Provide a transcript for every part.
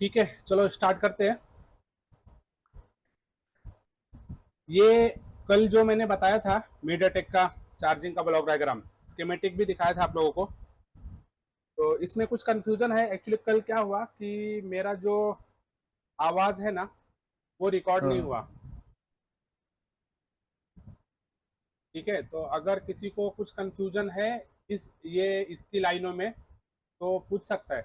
ठीक है, चलो स्टार्ट करते हैं। ये कल जो मैंने बताया था मीडियाटेक का चार्जिंग का ब्लॉक डायग्राम, स्कीमेटिक भी दिखाया था आप लोगों को। तो इसमें कुछ कंफ्यूजन है। एक्चुअली कल क्या हुआ कि मेरा जो आवाज है ना वो रिकॉर्ड नहीं हाँ। हुआ। ठीक है, तो अगर किसी को कुछ कंफ्यूजन है इसकी लाइनों में तो पूछ सकता है।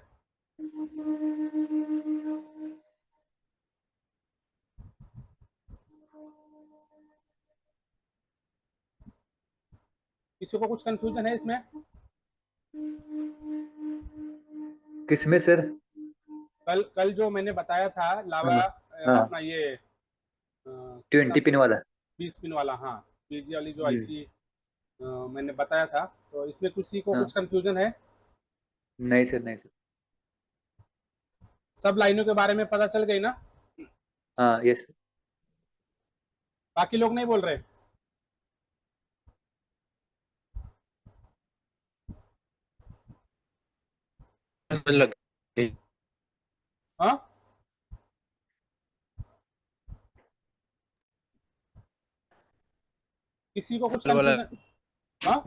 किसी को कुछ कंफ्यूजन है इसमें? किसमें सर? कल कल जो मैंने बताया था लावा, हाँ हाँ, अपना ये 20 कितना, पिन वाला। 20 पिन वाला, हाँ। पीजी वाली जो जी। आईसी मैंने बताया था, तो इसमें किसी को हाँ। कुछ कंफ्यूजन है? नहीं सर, नहीं सर। सब लाइनों के बारे में पता चल गई ना? हाँ, यस। बाकी लोग नहीं बोल रहे? लग हाँ, किसी को कुछ वाला कंफ्यूजन? हाँ,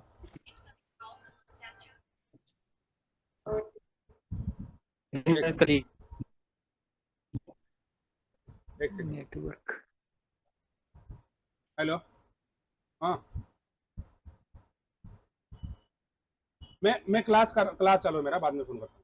एक करी। एक सेकंड। नेटवर्क। हेलो। हाँ, मैं क्लास चालू है मेरा, बाद में फोन करता हूँ।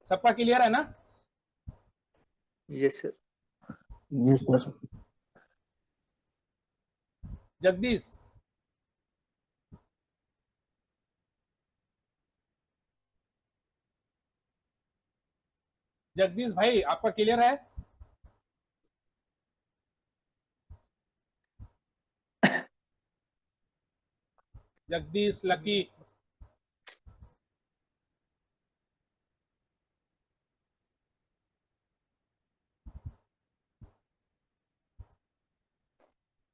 सबका क्लियर है ना? Yes sir. जी सर। जगदीश, जगदीश भाई आपका क्लियर है? जगदीश, लकी।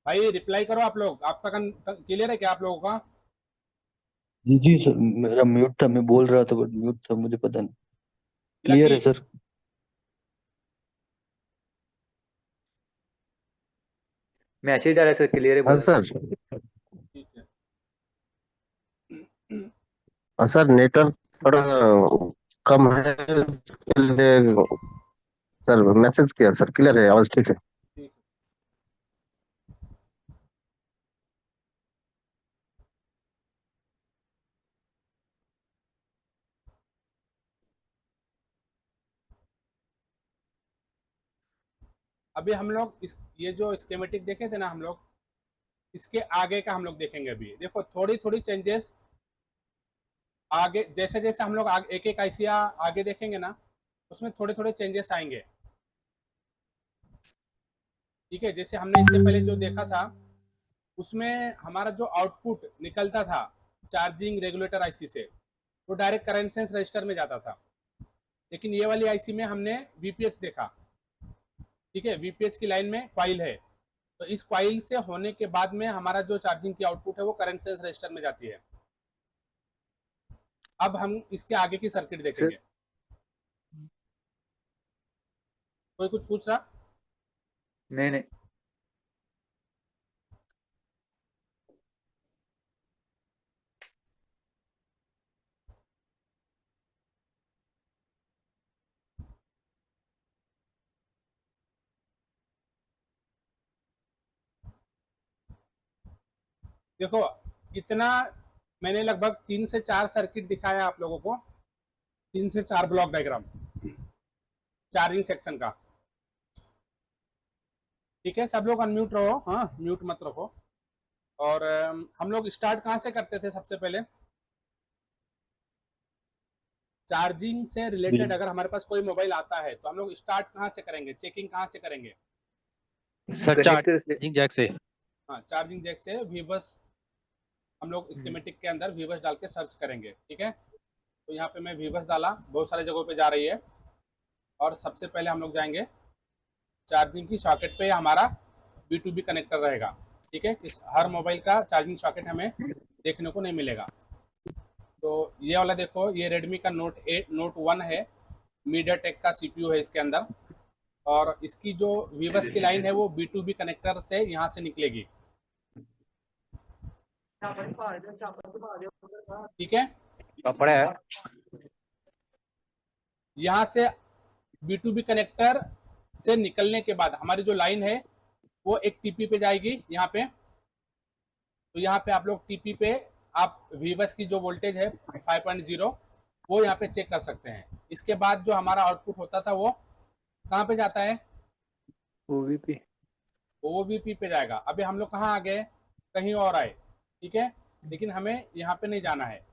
भाई रिप्लाई करो आप लोग, आपका क्लियर है क्या आप लोगों का? जी जी सर, मेरा म्यूट था, मैं बोल रहा था बट म्यूट था, मुझे पता नहीं। Clear lucky. है सर। मैसेज डाला सर, क्लियर है हाँ बोला। सर। ठीक है। हाँ सर, नेटवर्क थोड़ा कम है, इसके लिए सर मैसेज किया। सर क्लियर है, आवाज ठीक है। ठीक है। अभी हम लोग ये जो स्केमेटिक देखे थे ना हम लोग, इसके आगे का हम लोग देखेंगे। अभी देखो थोड़ी थोड़ी चेंजेस आगे, जैसे जैसे हम लोग एक एक आईसिया आगे देखेंगे ना, उसमें थोड़े थोड़े चेंजेस आएंगे। ठीक है, जैसे हमने इससे पहले जो देखा था उसमें हमारा जो आउटपुट निकलता था चार्जिंग रेगुलेटर आईसी से, वो डायरेक्ट करंट सेंस रजिस्टर में जाता था। लेकिन ये वाली आईसी में हमने वीपीएच देखा। ठीक है, वीपीएच की लाइन में कॉइल है, तो इस कॉइल से होने के बाद में हमारा जो चार्जिंग की आउटपुट है वो करंट सेंस रजिस्टर में जाती है। अब हम इसके आगे की सर्किट सर देखेंगे। कोई कुछ पूछ रहा? नहीं नहीं। देखो, इतना मैंने लगभग 3 से 4 सर्किट दिखाया आप लोगों को, 3 से 4 ब्लॉक डायग्राम चार्जिंग सेक्शन का। ठीक है, सब लोग अनम्यूट रहो, हाँ म्यूट मत रखो। और हम लोग स्टार्ट कहाँ से करते थे सबसे पहले? चार्जिंग से रिलेटेड जी अगर हमारे पास कोई मोबाइल आता है तो हम लोग स्टार्ट कहाँ से करेंगे, चेकिंग कहाँ से करेंगे? सर कनेक्टर से। चार्जिंग जैक से। हाँ, चार्जिंग जैक से वीबस हम लोग हम्म। स्कीमेटिक के अंदर वीबस डाल के सर्च करेंगे। ठीक है, तो यहाँ पे मैं वीबस डाला, बहुत सारे जगहों पे जा रही है। और सबसे पहले हम लोग जाएंगे चार्जिंग की सॉकेट पे, हमारा B2B कनेक्टर रहेगा। ठीक है, हर मोबाइल का चार्जिंग सॉकेट हमें देखने को नहीं मिलेगा। तो ये वाला देखो, ये रेडमी का नोट 1 है, मीडियाटेक का सीपीयू है इसके अंदर, और इसकी जो वीवस की लाइन है वो B2B कनेक्टर से यहाँ से निकलेगी। ठीक है, कपड़ा है। यहाँ से B2B कनेक्टर से निकलने के बाद हमारी जो लाइन है वो एक टीपी पे जाएगी यहाँ पे। तो यहाँ पे आप लोग टीपी पे आप वीवस की जो वोल्टेज है 5.0 वो यहाँ पे चेक कर सकते हैं। इसके बाद जो हमारा आउटपुट होता था वो कहाँ पे जाता है, ओवीपी। ओवीपी पे जाएगा। अभी हम लोग कहाँ आ गए, कहीं और आए, ठीक है, लेकिन हमें यहाँ पे नहीं जाना है,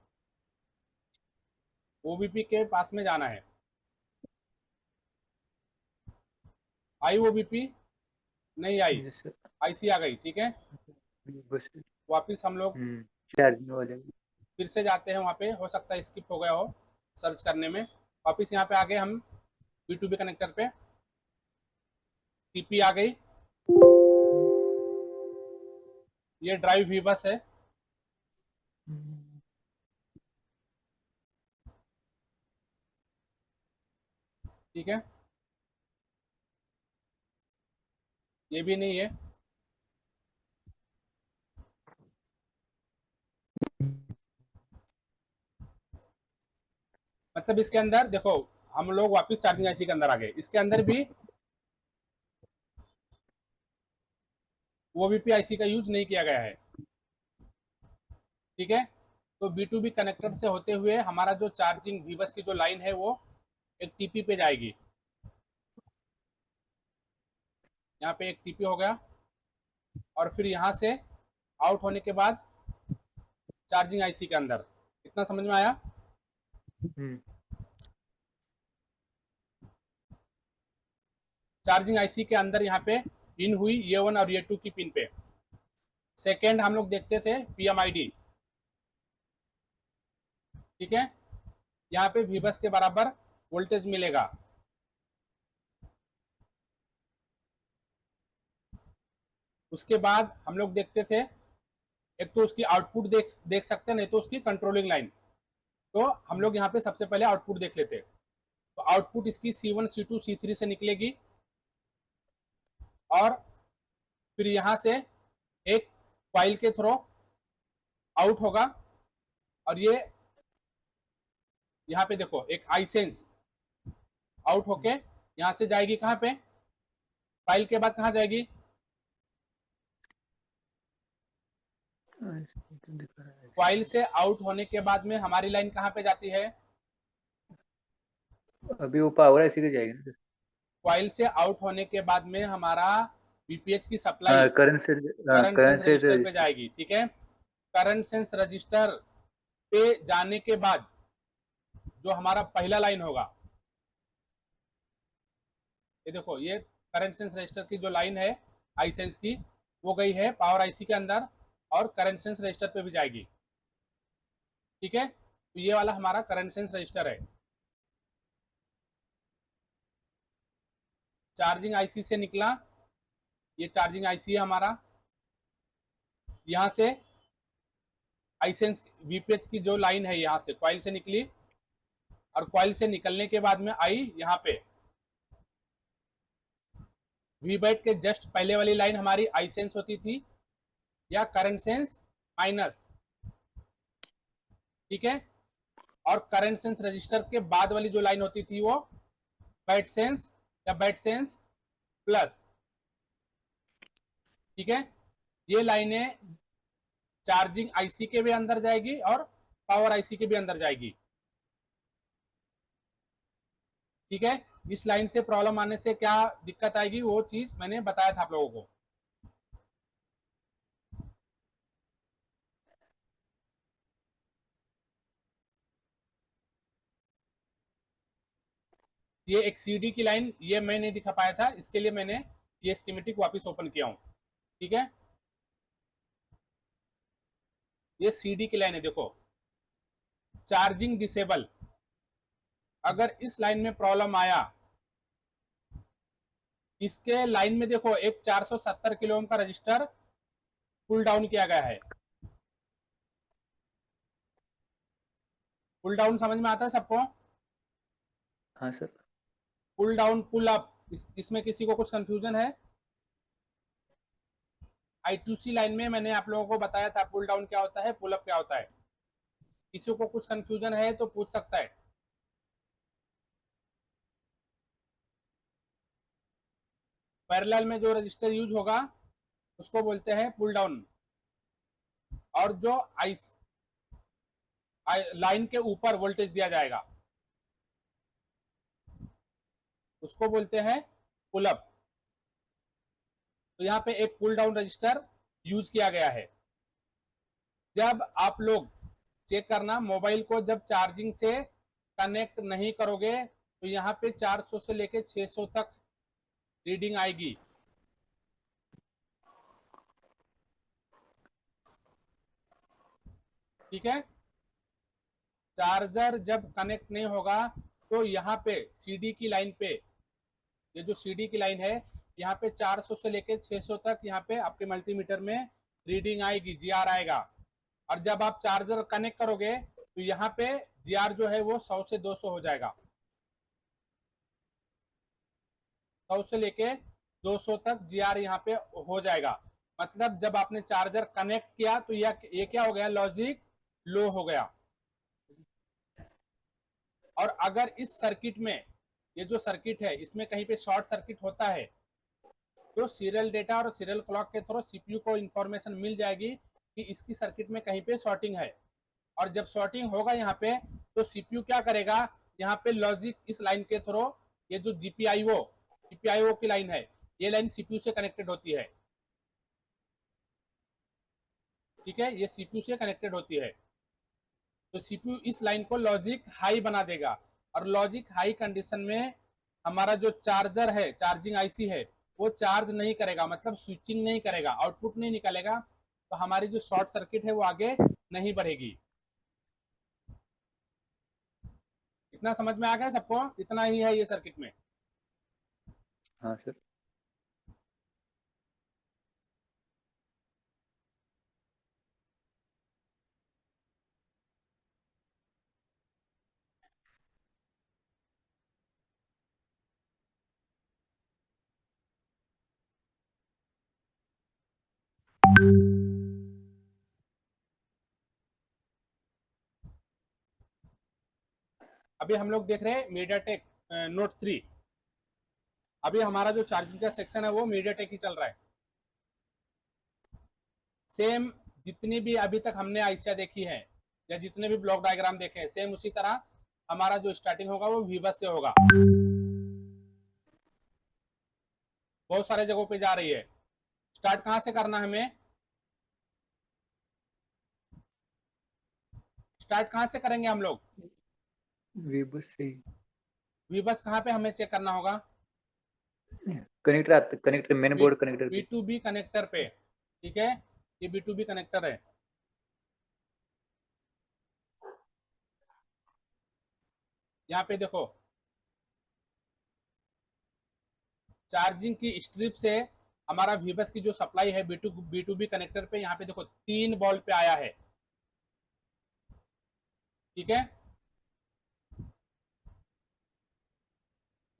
ओवीपी के पास में जाना है। आई ओवीपी नहीं आई, आईसी आ गई। ठीक है, बस वापिस हम लोग चार्जिंग वाले। फिर से जाते हैं वहाँ पे, हो सकता है स्किप हो गया हो सर्च करने में। वापिस यहाँ पे आ गए हम B2B कनेक्टर पे, टीपी आ गई, ये ड्राइव वीबस है। ठीक है, ये भी नहीं है। मतलब इसके अंदर देखो, हम लोग वापस चार्जिंग आईसी के अंदर आ गए, इसके अंदर भी ओवीपी आईसी का यूज नहीं किया गया है। ठीक है, तो B2B कनेक्टर से होते हुए हमारा जो चार्जिंग वीबस की जो लाइन है वो एक टीपी पे जाएगी। यहाँ पे एक टीपी हो गया, और फिर यहाँ से आउट होने के बाद चार्जिंग आईसी के अंदर। इतना समझ में आया? चार्जिंग आईसी के अंदर यहाँ पे इन हुई ये 1 और ये 2 की पिन पे। सेकेंड हम लोग देखते थे PMID। ठीक है, यहाँ पे वीबस के बराबर वोल्टेज मिलेगा। उसके बाद हम लोग देखते थे, एक तो उसकी आउटपुट देख सकते हैं, नहीं तो उसकी कंट्रोलिंग लाइन। तो हम लोग यहाँ पे सबसे पहले आउटपुट देख लेते। तो आउटपुट इसकी C1 C2 C3 से निकलेगी, और फिर यहाँ से एक कॉइल के थ्रू आउट होगा, और ये यहाँ पे देखो एक आईसेंस आउट होके यहाँ से जाएगी कहाँ पे, कॉइल के बाद कहाँ जाएगी, कॉइल से आउट होने के बाद में हमारी लाइन कहाँ पे जाती है, अभी वो पावर ऐसी की जाएगी ना। कॉइल से आउट होने के बाद में हमारा VPH की सप्लाई करंट सेंस रजिस्टर पे जाएगी। ठीक है, करंट सेंस रजिस्टर पे जाने के बाद जो हमारा पहला लाइन होगा, ये देखो, ये करंट सेंस रजिस्टर की जो लाइन है आई सेंस की, वो गई है पावर आईसी के अंदर और करंट सेंस रजिस्टर पे भी जाएगी। ठीक है, तो ये वाला हमारा करंट सेंस रजिस्टर है। चार्जिंग आईसी से निकला, ये चार्जिंग आईसी है हमारा। यहाँ से आईसेंस VPH की जो लाइन है यहाँ से कॉइल से निकली, और कॉइल से निकलने के बाद में आई यहाँ पे वीबैट के जस्ट पहले वाली लाइन हमारी आई सेंस होती थी, या करंट सेंस माइनस। ठीक है, और करंट सेंस रजिस्टर के बाद वाली जो लाइन होती थी वो बैट सेंस या बैट सेंस प्लस। ठीक है, ये लाइनें चार्जिंग आईसी के भी अंदर जाएगी और पावर आईसी के भी अंदर जाएगी। ठीक है, इस लाइन से प्रॉब्लम आने से क्या दिक्कत आएगी वो चीज मैंने बताया था आप लोगों को। ये एक CD की लाइन, ये मैं नहीं दिखा पाया था, इसके लिए मैंने ये स्कीमेटिक वापस ओपन किया हूं। ठीक है, ये CD की लाइन है, देखो चार्जिंग डिसेबल। अगर इस लाइन में प्रॉब्लम आया, इसके लाइन में देखो एक 470 किलो ओम का रजिस्टर पुल डाउन किया गया है। पुल डाउन समझ में आता है सबको? हाँ sir. Pull down pull up, इसमें किसी को कुछ कंफ्यूजन है? I2C लाइन में मैंने आप लोगों को बताया था पुल डाउन क्या होता है, पुल अप क्या होता है। किसी को कुछ कंफ्यूजन है तो पूछ सकता है। पैरेलल में जो रजिस्टर यूज होगा उसको बोलते हैं पुल डाउन, और जो लाइन के ऊपर वोल्टेज दिया जाएगा उसको बोलते हैं पुल अप। तो यहाँ पे एक पुल डाउन रजिस्टर यूज किया गया है। जब आप लोग चेक करना मोबाइल को, जब चार्जिंग से कनेक्ट नहीं करोगे तो यहाँ पे 400 से लेके 600 तक रीडिंग आएगी। ठीक है, चार्जर जब कनेक्ट नहीं होगा तो यहाँ पे सीडी की लाइन पे, ये जो सीडी की लाइन है यहाँ पे 400 से लेके 600 तक यहाँ पे आपके मल्टीमीटर में रीडिंग आएगी, जीआर आएगा। और जब आप चार्जर कनेक्ट करोगे तो यहाँ पे जीआर जो है वो 100 से 200 हो जाएगा, 100 से लेके 200 तक जीआर यहाँ पे हो जाएगा। मतलब जब आपने चार्जर कनेक्ट किया तो ये क्या हो गया, लॉजिक लो हो गया। और अगर इस सर्किट में, ये जो सर्किट है इसमें कहीं पे शॉर्ट सर्किट होता है तो सीरियल डेटा और सीरियल क्लॉक के थ्रू सीपीयू को इंफॉर्मेशन मिल जाएगी कि इसकी सर्किट में कहीं पे शॉर्टिंग है। और जब शॉर्टिंग होगा यहाँ पे तो सीपीयू क्या करेगा, यहाँ पे लॉजिक इस लाइन के थ्रू, ये जो जीपीआईओ की लाइन है, ये लाइन सीपीयू से कनेक्टेड होती है। ठीक है, ये सीपीयू से कनेक्टेड होती है। तो सीपीयू इस लाइन को लॉजिक हाई बना देगा, और लॉजिक हाई कंडीशन में हमारा जो चार्जर है, चार्जिंग आईसी है, वो चार्ज नहीं करेगा, मतलब स्विचिंग नहीं करेगा, आउटपुट नहीं निकलेगा। तो हमारी जो शॉर्ट सर्किट है वो आगे नहीं बढ़ेगी। इतना समझ में आ गया सबको? इतना ही है ये सर्किट में। हाँ सर। अभी हम लोग देख रहे हैं मीडियाटेक नोट 3। अभी हमारा जो चार्जिंग का सेक्शन है वो मीडियाटेक ही चल रहा है। सेम जितनी भी अभी तक हमने आईसिया देखी है या जितने भी ब्लॉक डायग्राम देखे हैं, सेम उसी तरह हमारा जो स्टार्टिंग होगा वो वीबस से होगा। बहुत सारे जगहों पे जा रही है। स्टार्ट कहां से करना है हमें? स्टार्ट कहां से करेंगे हम लोग? वीबस से वीबस कहां पे हमें चेक करना होगा? Connector, connector main board connector पे। B2B कनेक्टर पे। ठीक है, ये B2B कनेक्टर है। यहाँ पे देखो, चार्जिंग की स्ट्रिप से हमारा वीबस की जो सप्लाई है B2B कनेक्टर पे, यहाँ पे देखो 3 वोल्ट पे आया है। ठीक है,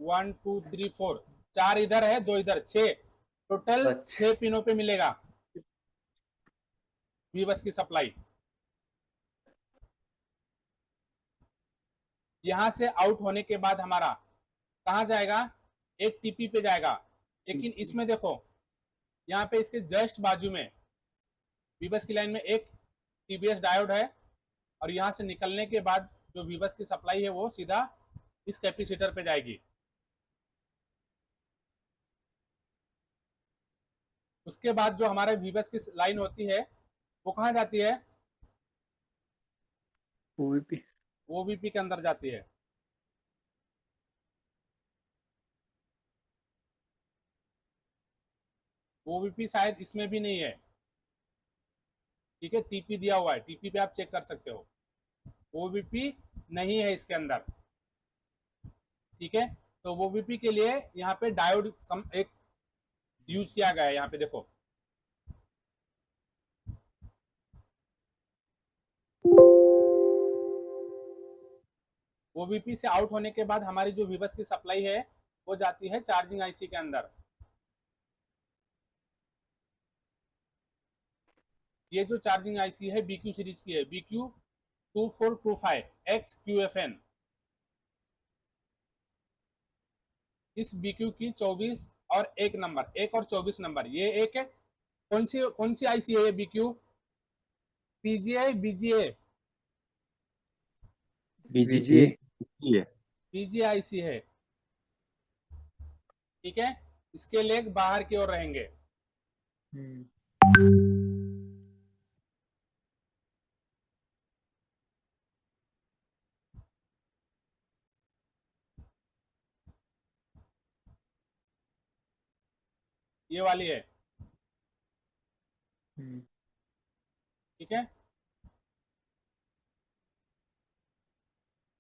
1 2 3 4, 4 इधर है, 2 इधर, 6, टोटल अच्छा। 6 पिनों पे मिलेगा वीबस की सप्लाई। यहां से आउट होने के बाद हमारा कहां जाएगा? एक टीपी पे जाएगा। लेकिन इसमें देखो, यहाँ पे इसके जस्ट बाजू में वीबस की लाइन में एक टीबीएस डायोड है, और यहां से निकलने के बाद जो वीबस की सप्लाई है वो सीधा इस कैपेसिटर पे जाएगी। उसके बाद जो हमारे वीबस की लाइन होती है वो कहाँ जाती है? ओवीपी। ओबीपी के अंदर जाती है। ओबीपी शायद इसमें भी नहीं है। ठीक है, टीपी दिया हुआ है, टीपी पे आप चेक कर सकते हो। ओबीपी नहीं है इसके अंदर। ठीक है, तो ओबीपी के लिए यहाँ पे डायोड एक यूज किया गया है। यहाँ पे देखो, ओबीपी से आउट होने के बाद हमारी जो वीबस की सप्लाई है वो जाती है चार्जिंग आईसी के अंदर। ये जो चार्जिंग आईसी है BQ सीरीज की है, BQ2425XQFN। इस BQ की 24 और 1 नंबर, 1 और 24 नंबर, ये एक कौन सी आईसी है ये BQ? PGI BGA? VGA। ये PGA आईसी है, ठीक है। इसके लेग बाहर की ओर रहेंगे। हम्म, ये वाली है, हम्म, ठीक है।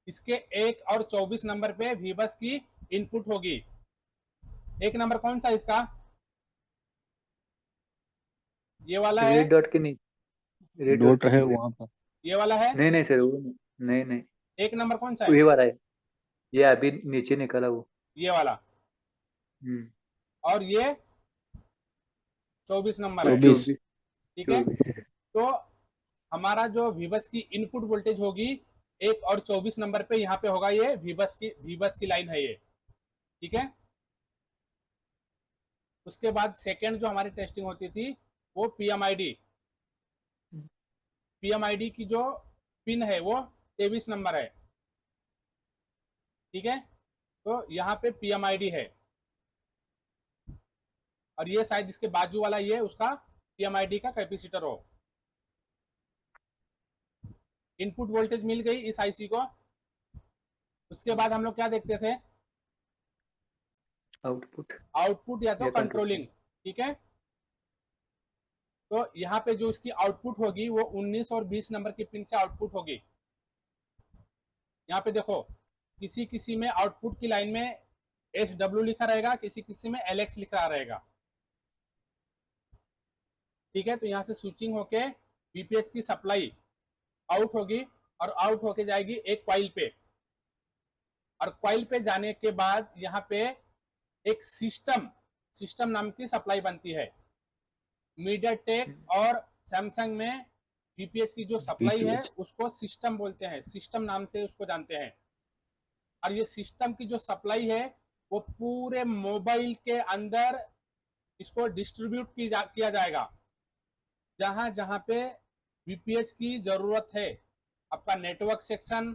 इसके 1 और 24 नंबर पे वीबस की इनपुट होगी। 1 नंबर कौन सा इसका? ये वाला है, रेड डॉट के नीचे, रेड डॉट डॉट के है नीचे। वहां पर। ये वाला है। नहीं नहीं सर, वो नहीं नहीं, 1 नंबर कौन सा वो है? ये वाला है, ये अभी नीचे निकला वो। ये वाला। हम्म, और ये 24 नंबर है, 24। 24। ठीक है। 24। तो हमारा जो वीबस की इनपुट वोल्टेज होगी 1 और 24 नंबर पे, यहाँ पे होगा ये वीबस की लाइन है ये, ठीक है। उसके बाद सेकेंड जो हमारी टेस्टिंग होती थी वो पीएमआईडी की जो पिन है वो 23 नंबर है, ठीक है। तो यहाँ पे पीएमआईडी है, और ये शायद इसके बाजू वाला ये उसका पीएमआईडी का कैपेसिटर हो। इनपुट वोल्टेज मिल गई इस आईसी को। उसके बाद हम लोग क्या देखते थे? आउटपुट आउटपुट या तो या कंट्रोलिंग, ठीक है। तो यहाँ पे जो इसकी आउटपुट होगी वो 19 और 20 नंबर की पिन से आउटपुट होगी। यहाँ पे देखो, किसी किसी में आउटपुट की लाइन में SW लिखा रहेगा, किसी किसी में LX लिखा रहेगा, ठीक है। तो यहाँ से स्विचिंग होके बीपीएच की सप्लाई आउट होगी, और आउट होके जाएगी एक कॉइल पे, और कॉइल पे जाने के बाद यहाँ पे एक सिस्टम नाम की सप्लाई बनती है। मीडियाटेक और सैमसंग में बीपीएच की जो सप्लाई है BPH उसको सिस्टम बोलते हैं, सिस्टम नाम से उसको जानते हैं। और ये सिस्टम की जो सप्लाई है वो पूरे मोबाइल के अंदर इसको डिस्ट्रीब्यूट किया जाएगा, जहां जहां पे बीपीएच की जरूरत है। आपका network section,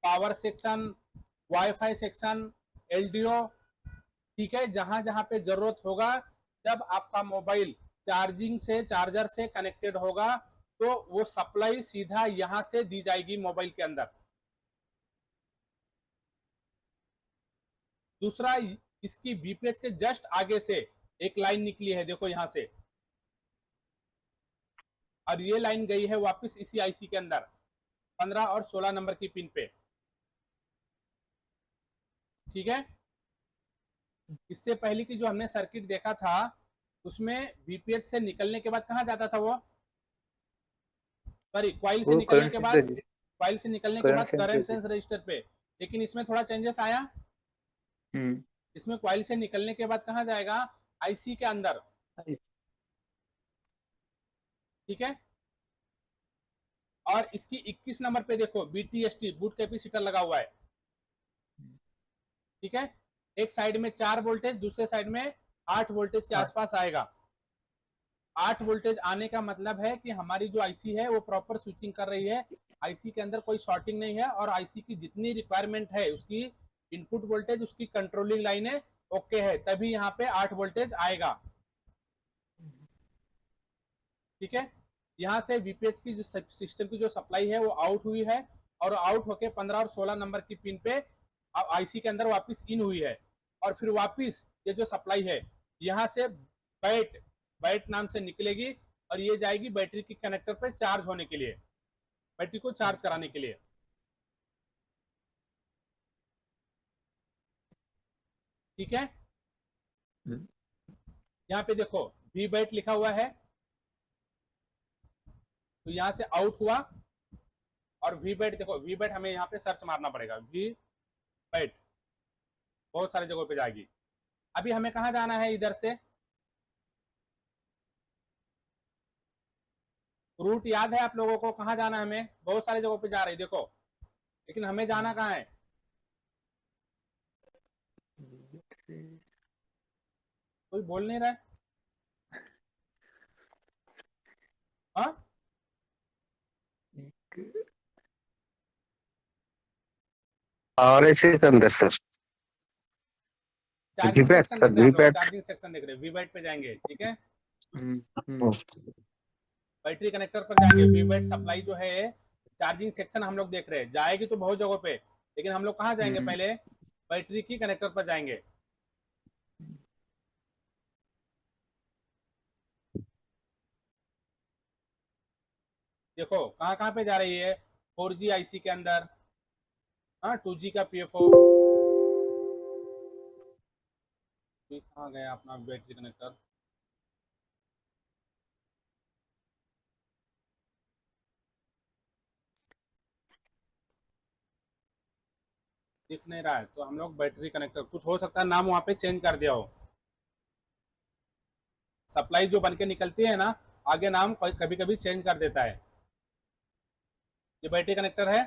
power section, wifi section, LDO, ठीक है। जहां जहां पे जरूरत होगा, जब आपका मोबाइल चार्जर से कनेक्टेड होगा तो वो सप्लाई सीधा यहां से दी जाएगी मोबाइल के अंदर। दूसरा, इसकी बीपीएच के जस्ट आगे से एक लाइन निकली है, देखो यहां से, और ये लाइन गई है वापस इसी आईसी के अंदर 15 और 16 नंबर की पिन पे, ठीक है। इससे पहले की जो हमने सर्किट देखा था उसमें बीपीएच से निकलने के बाद कहां जाता था वो? सॉरी, कॉइल से वो निकलने के बाद, करंट करंट सेंस रजिस्टर पे। लेकिन इसमें थोड़ा चेंजेस आया। हम्म, इसमें कॉइल से निकलने के बाद कहां जाएगा? आईसी के अंदर, ठीक है। और इसकी 21 नंबर पे देखो BTST, बूट कैपेसिटर लगा हुआ है, ठीक है। एक साइड में 4 वोल्टेज, दूसरे साइड में 8 वोल्टेज के आसपास आएगा। 8 वोल्टेज आने का मतलब है कि हमारी जो आईसी है वो प्रॉपर स्विचिंग कर रही है, आईसी के अंदर कोई शॉर्टिंग नहीं है, और आईसी की जितनी रिक्वायरमेंट है उसकी इनपुट वोल्टेज, उसकी कंट्रोलिंग लाइनें ओके है, तभी यहाँ पे 8 वोल्टेज आएगा, ठीक है। यहाँ से वीपीएच की जो सिस्टम की जो सप्लाई है वो आउट हुई है, और आउट होके 15 और 16 नंबर की पिन पे आईसी के अंदर वापस इन हुई है, और फिर वापस ये जो सप्लाई है यहाँ से बैट नाम से निकलेगी, और ये जाएगी बैटरी की कनेक्टर पे चार्ज होने के लिए, बैटरी को चार्ज कराने के लिए, ठीक है। यहाँ पे देखो वी बैट लिखा हुआ है, तो यहाँ से आउट हुआ, और वी बैट, देखो वी बैट हमें यहाँ पे सर्च मारना पड़ेगा, वी बैट बहुत सारी जगहों पे जाएगी। अभी हमें कहाँ जाना है, इधर से रूट याद है आप लोगों को, कहाँ जाना है हमें, बहुत सारी जगहों पे जा रही देखो, लेकिन हमें जाना कहाँ है, कोई बोल नहीं रहा है। हाँ और ऐसे के अंदर sir charging VPAT section sir देख रहे हैं हम लोग, वीपैट। चार्जिंग सेक्शन देख रहे हैं, वी बैट पे जाएंगे, ठीक है, हम्म। बैटरी कनेक्टर पर जाएंगे, वी बैट सप्लाई जो है चार्जिंग सेक्शन हम लोग देख रहे हैं, जाएगी तो बहुत जगहों पे, लेकिन हम लोग कहाँ जाएंगे, पहले बैटरी की कनेक्टर पर जाएंगे। देखो कहाँ कहाँ पे जा रही है, 4G आईसी के अंदर, हाँ 2G का PFO, कहाँ गया अपना बैटरी कनेक्टर, दिख नहीं रहा है, तो हम लोग बैटरी कनेक्टर, कुछ हो सकता है नाम वहाँ पे चेंज कर दिया हो, सप्लाई जो बन के निकलती है ना, आगे नाम कभी कभी चेंज कर देता है। ये बैटरी कनेक्टर है,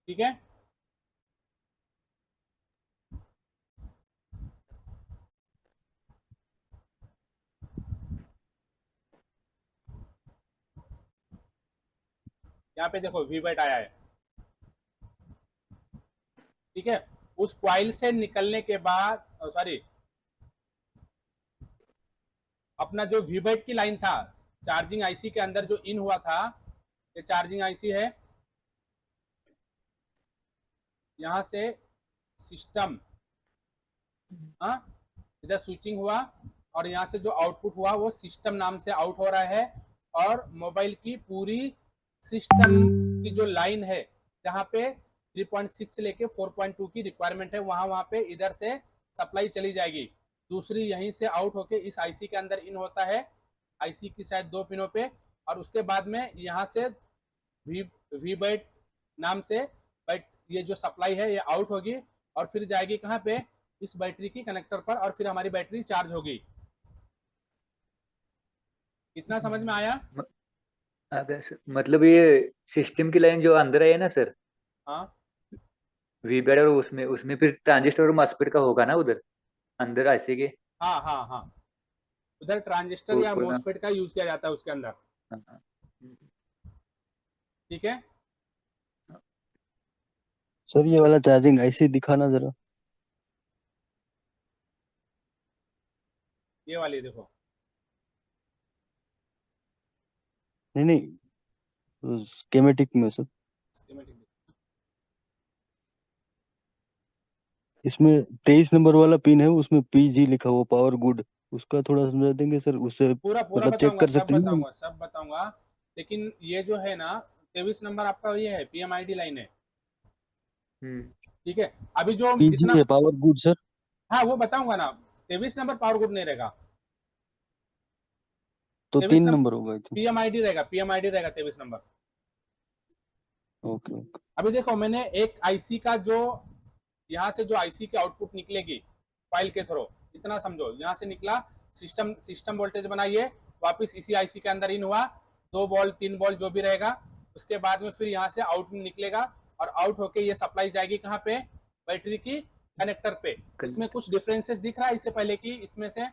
ठीक है, यहाँ पे देखो वी बैट आया है, ठीक है, उस क्वाइल से निकलने के बाद, सॉरी, अपना जो वी बैट की लाइन था चार्जिंग आईसी के अंदर जो इन हुआ था, ये चार्जिंग आईसी है, यहाँ से सिस्टम, हाँ इधर स्विचिंग हुआ, और यहाँ से जो आउटपुट हुआ वो सिस्टम नाम से आउट हो रहा है, और मोबाइल की पूरी सिस्टम की जो लाइन है जहाँ पे 3.6 से लेके 4.2 की रिक्वायरमेंट है, वहां पे इधर से सप्लाई चली जाएगी, दूसरी यहीं से आउट होके इस आईसी के अंदर इन होता है, आईसी की शायद 2 पिनों पे, और उसके बाद में यहाँ से वी बैट नाम से बैट ये जो सप्लाई है ये आउट होगी, और फिर जाएगी कहाँ पे, इस बैटरी की कनेक्टर पर, और फिर हमारी बैटरी चार्ज होगी। इतना समझ में आया? अगर मतलब ये सिस्टम की लाइन जो अंदर है ना सर, हाँ वीबैड, और उसमें उसमें फिर ट्रांजिस्टर और मॉसफेट का होगा ना उधर अंदर ऐसे के। हाँ हाँ हाँ, उधर ट्रांजिस्टर तो या ऊपर का। मोसफेट का यूज किया जाता है उसके अंदर, हाँ, ठीक है, सर ये वाला चार्जिंग आईसी दिखाना जरा। ये वाली देखो, नहीं नहीं, स्कीमेटिक में सर, इसमें 23 नंबर वाला पिन है, उसमें PG लिखा हुआ, पावर गुड, उसका थोड़ा समझा देंगे सर, उससे पूरा पूरा मतलब चेक बताऊंगा, कर सब सकते हैं ना? बताऊंगा, सब बताऊंगा, लेकिन ये जो है ना 23 नंबर आपका ये है, PMID लाइन है, ठीक है, अभी जो PG जितना, है पावर गुड सर। हाँ वो बताऊंगा ना, 23 नंबर पावर गुड नहीं रहेगा, तो 23 3 नंबर नंबर होगा तो। PMID रहेगा, PMID रहेगा 23 नंबर। Okay okay. अभी देखो मैंने एक आईसी का जो यहाँ से जो आईसी की आउटपुट निकलेगी फाइल के थ्रू, इतना समझो, यहाँ से निकला, सिस्टम वोल्टेज बनाइए, वापस इसी आईसी के अंदर इन हुआ, 2 वोल्ट 3 वोल्ट जो भी रहेगा, उसके बाद में फिर यहाँ से आउट निकलेगा, और आउट होके ये सप्लाई जाएगी कहाँ पे, बैटरी की कनेक्टर पे। इसमें कुछ डिफरेंसेस दिख रहा है इससे पहले की, इसमें से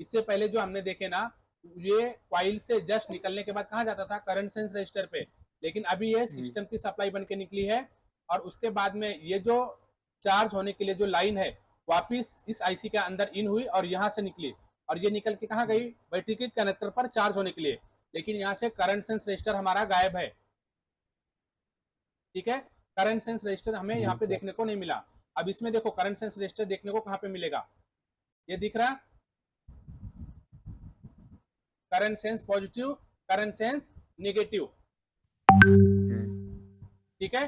इससे पहले जो हमने देखे ना, ये कॉइल से जस्ट निकलने के बाद कहाँ जाता था, करंट सेंस रजिस्टर पे, लेकिन अभी ये सिस्टम की सप्लाई बन के निकली है, और उसके बाद में ये जो चार्ज होने के लिए जो लाइन है वापिस इस आईसी के अंदर इन हुई, और यहाँ से निकली, और ये निकल के कहाँ गई, बैटरी के कनेक्टर पर चार्ज होने के लिए, लेकिन यहाँ से करंट सेंस रजिस्टर हमारा गायब है, ठीक है, करंट सेंस रजिस्टर हमें यहाँ पे देखने को नहीं मिला। अब इसमें देखो करंट सेंस रजिस्टर देखने को कहाँ पे मिलेगा, ये दिख रहा, current sense positive, current sense negative, ठीक है,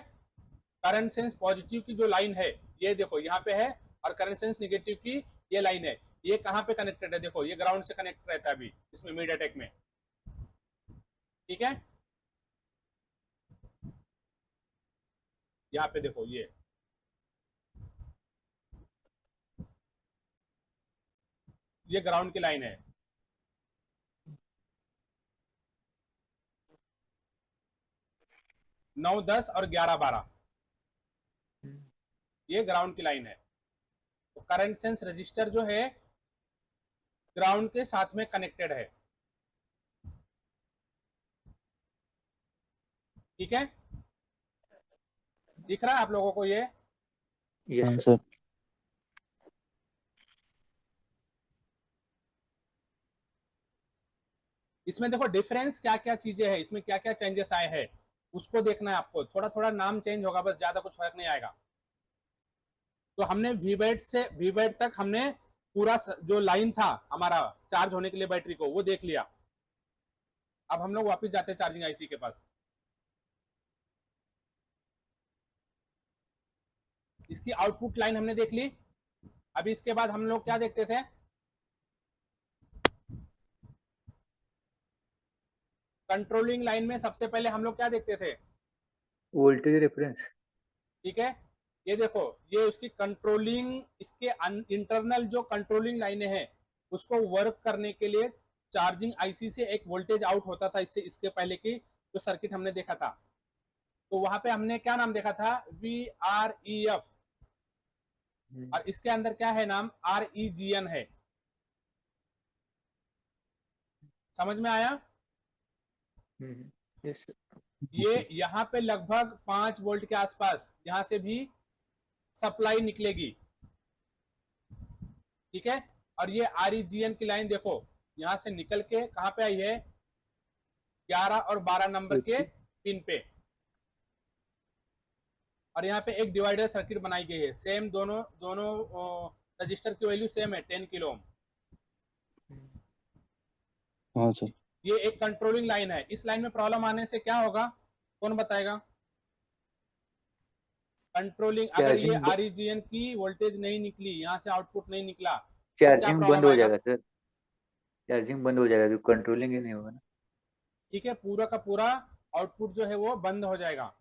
करंट सेंस पॉजिटिव की जो लाइन है ये देखो यहाँ पे है, और करंट सेंस नेगेटिव की ये लाइन है, ये कहाँ पे कनेक्टेड है, देखो ये ग्राउंड से कनेक्ट रहता है अभी इसमें मीडियाटेक में, ठीक है, यहाँ पे देखो ये ग्राउंड की लाइन है, नौ 10 और 11 12 ये ग्राउंड की लाइन है। तो करंट सेंस रजिस्टर जो है ग्राउंड के साथ में कनेक्टेड है। ठीक है, दिख रहा है आप लोगों को ये? यस हाँ सर। सर। इसमें देखो डिफरेंस क्या क्या चीजें हैं, इसमें क्या क्या चेंजेस आए हैं उसको देखना है आपको। थोड़ा थोड़ा नाम चेंज होगा बस, ज्यादा कुछ फर्क नहीं आएगा। तो हमने वीबैट से वीबैट तक हमने पूरा जो लाइन था हमारा चार्ज होने के लिए बैटरी को वो देख लिया। अब हम लोग वापस जाते हैं चार्जिंग आईसी के पास। इसकी आउटपुट लाइन हमने देख ली। अभी इसके बाद हम लोग क्या देखते थे, कंट्रोलिंग लाइन में सबसे पहले हम लोग क्या देखते थे, वोल्टेज रेफरेंस। ठीक है, ये देखो ये उसकी कंट्रोलिंग, इसके इंटरनल जो कंट्रोलिंग लाइनें हैं उसको वर्क करने के लिए चार्जिंग आईसी से एक वोल्टेज आउट होता था। इससे इसके पहले की जो सर्किट हमने देखा था, तो वहां पे हमने क्या नाम देखा था, VREF, और इसके अंदर क्या है नाम, REGN है। समझ में आया? Yes sir. ये यहाँ पे लगभग 5 वोल्ट के आसपास यहां से भी सप्लाई निकलेगी। ठीक है, और ये REGN की लाइन देखो यहां से निकल के कहां पे आई है, 11 और 12 नंबर के पिन पे। और यहाँ पे एक डिवाइडर सर्किट बनाई गई है, सेम दोनों दोनों रजिस्टर की वैल्यू सेम है, 10 किलो ओम। हाँ सर। ये एक कंट्रोलिंग लाइन है। इस लाइन में प्रॉब्लम आने से क्या होगा, कौन बताएगा? कंट्रोलिंग, अगर ये REGN की वोल्टेज नहीं निकली, यहाँ से आउटपुट नहीं निकला, तो क्या चार्जिंग बंद प्रॉब्लम हो आएगा? जाएगा सर, चार्जिंग बंद हो जाएगा, कंट्रोलिंग ही नहीं होगा ना। ठीक है, पूरा का पूरा आउटपुट जो है वो बंद हो जाएगा।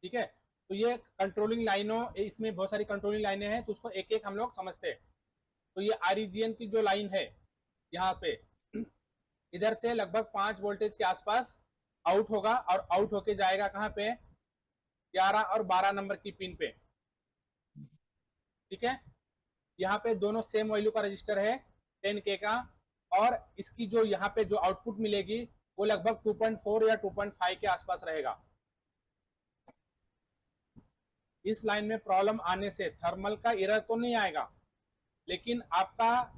ठीक है, तो ये कंट्रोलिंग लाइनों, इसमें बहुत सारी कंट्रोलिंग लाइनें हैं, तो उसको एक एक हम लोग समझते हैं। तो ये REGN की जो लाइन है यहाँ पे, इधर से लगभग 5 वोल्टेज के आसपास आउट होगा, और आउट होके जाएगा कहाँ पे, 11 और 12 नंबर की पिन पे। ठीक है, यहाँ पे दोनों सेम वैल्यू का रजिस्टर है 10K का, और इसकी जो यहाँ पे जो आउटपुट मिलेगी वो लगभग 2.4 या 2.5 के आसपास रहेगा। इस लाइन में प्रॉब्लम आने से थर्मल का एरर तो नहीं आएगा, लेकिन आपका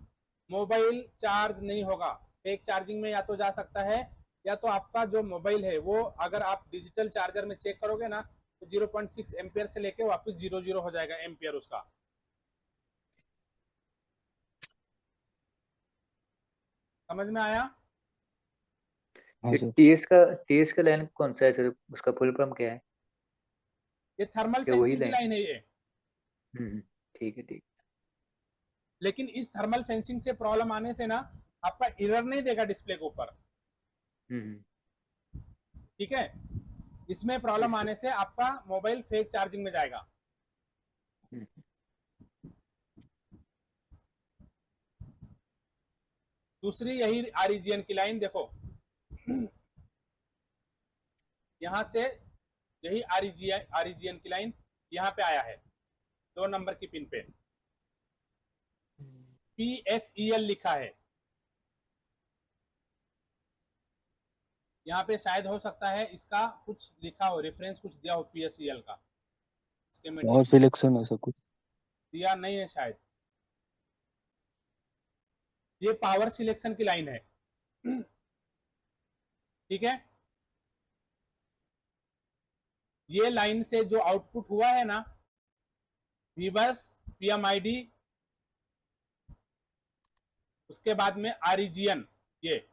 मोबाइल चार्ज नहीं होगा। फेक चार्जिंग में या तो जा सकता है, या तो आपका जो मोबाइल है वो, अगर आप डिजिटल चार्जर में चेक करोगे ना, तो 0.6 एम्पियर से लेके वापस 0 हो जाएगा एम्पियर उसका। समझ में आया? हाँ सर। टीएस का लाइन कौन सा है सर, उसका फुल फॉर्म क्या है? ये थर्मल क्या वही सेंसिंग की लाइन है ये। ठीक है ठीक। लेकिन इस थर्मल सेंसिंग से प्रॉब्लम आने से ना आपका एरर नहीं देगा डिस्प्ले के ऊपर। ठीक है, इसमें प्रॉब्लम आने से आपका मोबाइल फेक चार्जिंग में जाएगा। दूसरी यही REGN की लाइन देखो, यहां से यही REGN की लाइन यहां पे आया है 2 नंबर की पिन पे, PSEL लिखा है। यहाँ पे शायद हो सकता है इसका कुछ लिखा हो, रेफरेंस कुछ दिया हो PSEL का, और सिलेक्शन ऐसा कुछ दिया नहीं है शायद। ये पावर सिलेक्शन की लाइन है। ठीक है, ये लाइन से जो आउटपुट हुआ है ना, VBUS, PMID, उसके बाद में REGN, ये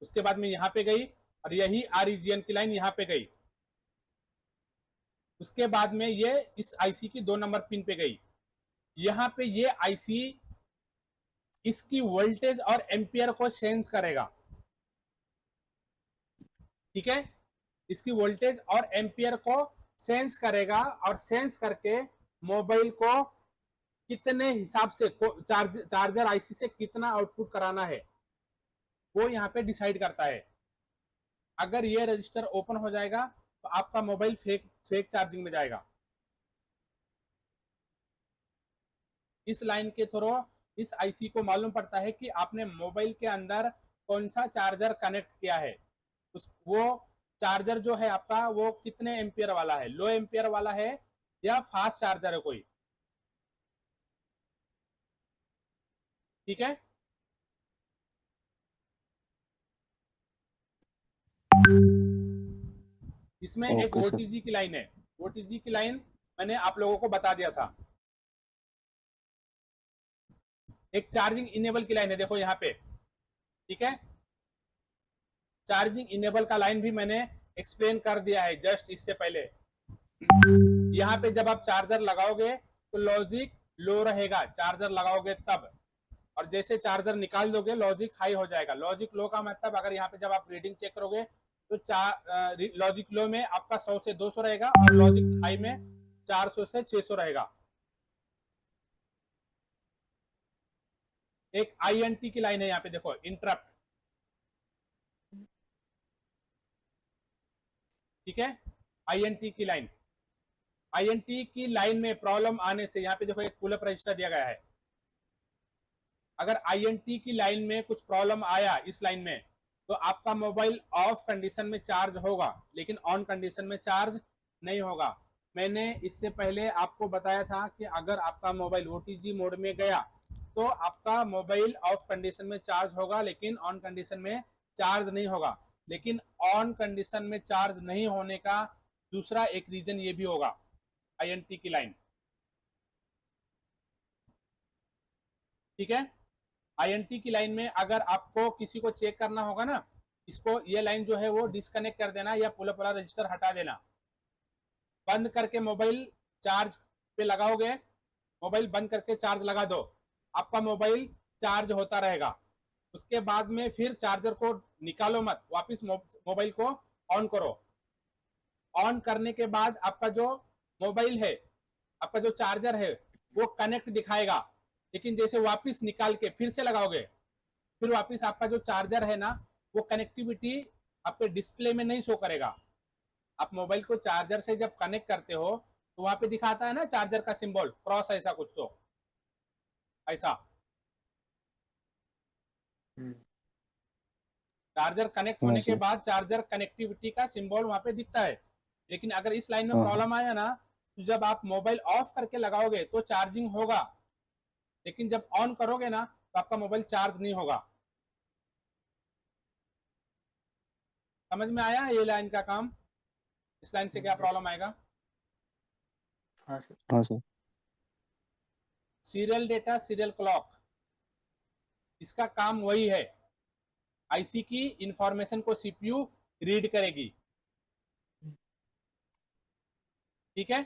उसके बाद में यहां पे गई, और यही REGN की लाइन यहां पे गई। उसके बाद में ये इस आईसी की 2 नंबर पिन पे गई। यहां पे ये आईसी इसकी वोल्टेज और एम्पियर को सेंस करेगा। ठीक है। इसकी वोल्टेज और एम्पियर को सेंस करेगा और सेंस करके मोबाइल को कितने हिसाब से चार्जर आईसी से कितना आउटपुट कराना है वो यहाँ पे डिसाइड करता है। अगर ये रजिस्टर ओपन हो जाएगा तो आपका मोबाइल फेक चार्जिंग में जाएगा। इस लाइन के थ्रू इस आईसी को मालूम पड़ता है कि आपने मोबाइल के अंदर कौन सा चार्जर कनेक्ट किया है। वो चार्जर जो है आपका वो कितने एम्पियर वाला है, लो एम्पियर वाला है या फास्ट चार्जर है कोई। ठीक है। इसमें एक ओके सर। ओटीजी की लाइन है। ओटीजी की लाइन मैंने आप लोगों को बता दिया था। एक चार्जिंग इनेबल की लाइन है, देखो यहाँ पे। ठीक है, चार्जिंग इनेबल का लाइन भी मैंने एक्सप्लेन कर दिया है जस्ट इससे पहले। यहाँ पे जब आप चार्जर लगाओगे तो लॉजिक लो रहेगा, चार्जर लगाओगे तब, और जैसे चार्जर निकाल दोगे लॉजिक हाई हो जाएगा। लॉजिक लो का मतलब अगर यहाँ पे जब आप रीडिंग चेक करोगे तो लॉजिक लो में आपका 100 से 200 रहेगा और लॉजिक हाई में 400 से 600 रहेगा। एक आईएनटी की लाइन है यहाँ पे, देखो इंटरप्ट। ठीक है, आईएनटी की लाइन। आईएनटी की लाइन में प्रॉब्लम आने से यहाँ पे देखो एक पुल अप रजिस्टर दिया गया है। अगर आईएनटी की लाइन में कुछ प्रॉब्लम आया इस लाइन में तो आपका मोबाइल ऑफ कंडीशन में चार्ज होगा लेकिन ऑन कंडीशन में चार्ज नहीं होगा। मैंने इससे पहले आपको बताया था कि अगर आपका मोबाइल ओटीजी मोड में गया तो आपका मोबाइल ऑफ कंडीशन में चार्ज होगा लेकिन ऑन कंडीशन में चार्ज नहीं होगा। लेकिन ऑन कंडीशन में चार्ज नहीं होने का दूसरा एक रीजन ये भी होगा, आईएनटी की लाइन। ठीक है, आईएनटी की लाइन में अगर आपको किसी को चेक करना होगा ना, इसको ये लाइन जो है वो डिस्कनेक्ट कर देना या पुल अप वाला रजिस्टर हटा देना। बंद करके मोबाइल चार्ज पे लगाओगे, मोबाइल बंद करके चार्ज लगा दो, आपका मोबाइल चार्ज होता रहेगा। उसके बाद में फिर चार्जर को निकालो मत, वापस मोबाइल को ऑन करो। ऑन करने के बाद आपका जो मोबाइल है, आपका जो चार्जर है वो कनेक्ट दिखाएगा, लेकिन जैसे वापस निकाल के फिर से लगाओगे फिर वापस आपका जो चार्जर है ना वो कनेक्टिविटी आपके डिस्प्ले में नहीं शो करेगा। आप मोबाइल को चार्जर से जब कनेक्ट करते हो तो वहां पे दिखाता है ना चार्जर का सिंबल क्रॉस, ऐसा कुछ, तो ऐसा चार्जर कनेक्ट होने के सर। बाद चार्जर कनेक्टिविटी का सिंबल वहां पे दिखता है। लेकिन अगर इस लाइन में हाँ। प्रॉब्लम आया ना तो जब आप मोबाइल ऑफ करके लगाओगे तो चार्जिंग होगा, लेकिन जब ऑन करोगे ना तो आपका मोबाइल चार्ज नहीं होगा। समझ में आया ये लाइन का काम? इस लाइन से क्या प्रॉब्लम आएगा? हाँ सर। हाँ sir. Serial data, serial clock, इसका काम वही है। आईसी की इंफॉर्मेशन को सीपीयू रीड करेगी। ठीक है,